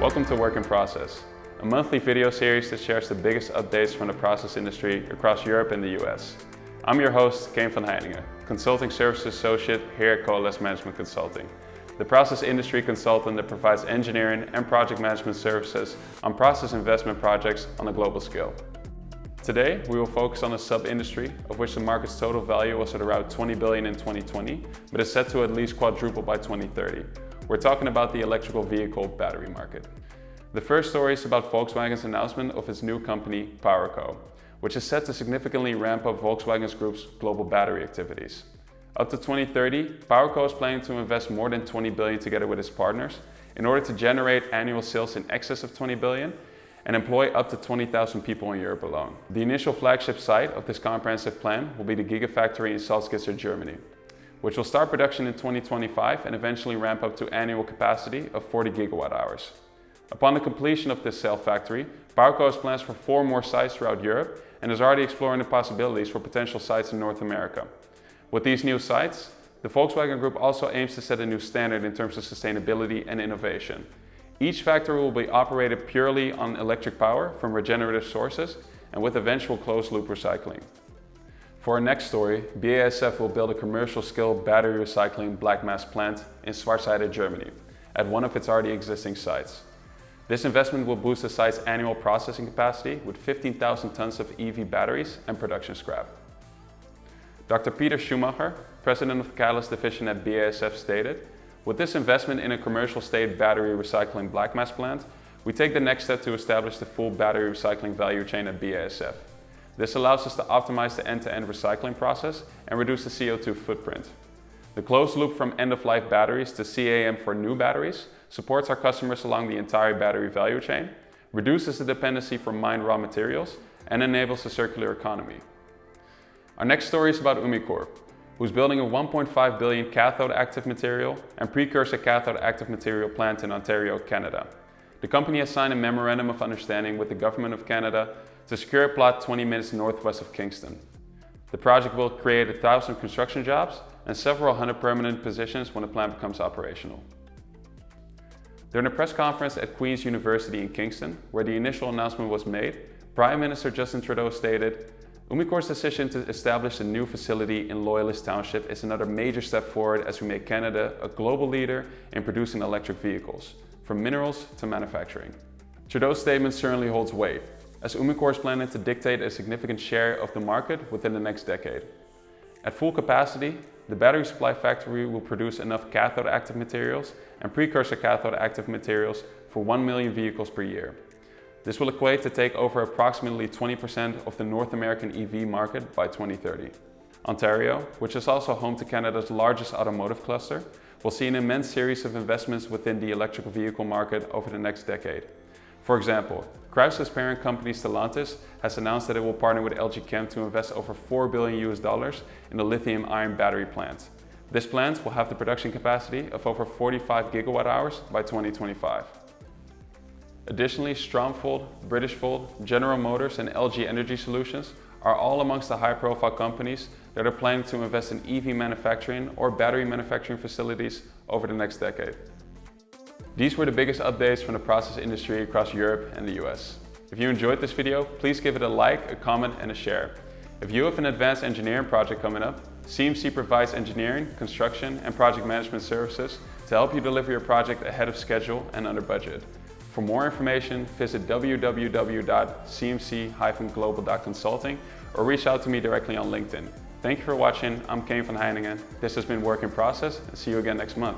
Welcome to Work in Process, a monthly video series that shares the biggest updates from the process industry across Europe and the US. I'm your host, Kane van Heiningen, Consulting Services Associate here at Coalesce Management Consulting, the process industry consultant that provides engineering and project management services on process investment projects on a global scale. Today, we will focus on a sub-industry of which the market's total value was at around 20 billion in 2020, but is set to at least quadruple by 2030. We're talking about the electrical vehicle battery market. The first story is about Volkswagen's announcement of its new company, PowerCo, which is set to significantly ramp up Volkswagen's group's global battery activities. Up to 2030, PowerCo is planning to invest more than 20 billion together with its partners in order to generate annual sales in excess of 20 billion and employ up to 20,000 people in Europe alone. The initial flagship site of this comprehensive plan will be the Gigafactory in Salzgitter, Germany, which will start production in 2025 and eventually ramp up to annual capacity of 40 gigawatt hours. Upon the completion of this cell factory, PowerCo has plans for 4 more sites throughout Europe and is already exploring the possibilities for potential sites in North America. With these new sites, the Volkswagen Group also aims to set a new standard in terms of sustainability and innovation. Each factory will be operated purely on electric power from regenerative sources and with eventual closed-loop recycling. For our next story, BASF will build a commercial-scale battery recycling black mass plant in Schwarzheide, Germany, at one of its already existing sites. This investment will boost the site's annual processing capacity with 15,000 tons of EV batteries and production scrap. Dr. Peter Schumacher, president of the Catalyst division at BASF, stated, "With this investment in a commercial-state battery recycling black mass plant, we take the next step to establish the full battery recycling value chain at BASF. This allows us to optimize the end-to-end recycling process and reduce the CO2 footprint. The closed loop from end-of-life batteries to CAM for new batteries supports our customers along the entire battery value chain, reduces the dependency from mined raw materials, and enables a circular economy." Our next story is about Umicore, who's building a 1.5 billion cathode active material and precursor cathode active material plant in Ontario, Canada. The company has signed a memorandum of understanding with the Government of Canada to secure a plot 20 minutes northwest of Kingston. The project will create 1,000 construction jobs and several hundred permanent positions when the plant becomes operational. During a press conference at Queen's University in Kingston, where the initial announcement was made, Prime Minister Justin Trudeau stated, "Umicore's decision to establish a new facility in Loyalist Township is another major step forward as we make Canada a global leader in producing electric vehicles, from minerals to manufacturing." Trudeau's statement certainly holds weight, as Umicore is planning to dictate a significant share of the market within the next decade. At full capacity, the battery supply factory will produce enough cathode active materials and precursor cathode active materials for 1 million vehicles per year. This will equate to take over approximately 20% of the North American EV market by 2030. Ontario, which is also home to Canada's largest automotive cluster, will see an immense series of investments within the electric vehicle market over the next decade. For example, Chrysler's parent company Stellantis has announced that it will partner with LG Chem to invest over $4 billion in a lithium-ion battery plant. This plant will have the production capacity of over 45 gigawatt hours by 2025. Additionally, Stromfold, Britishvolt, General Motors and LG Energy Solutions are all amongst the high-profile companies that are planning to invest in EV manufacturing or battery manufacturing facilities over the next decade. These were the biggest updates from the process industry across Europe and the US. If you enjoyed this video, please give it a like, a comment and a share. If you have an advanced engineering project coming up, CMC provides engineering, construction and project management services to help you deliver your project ahead of schedule and under budget. For more information, visit www.cmc-global.consulting or reach out to me directly on LinkedIn. Thank you for watching. I'm Kane van Heiningen. This has been Work in Process and see you again next month.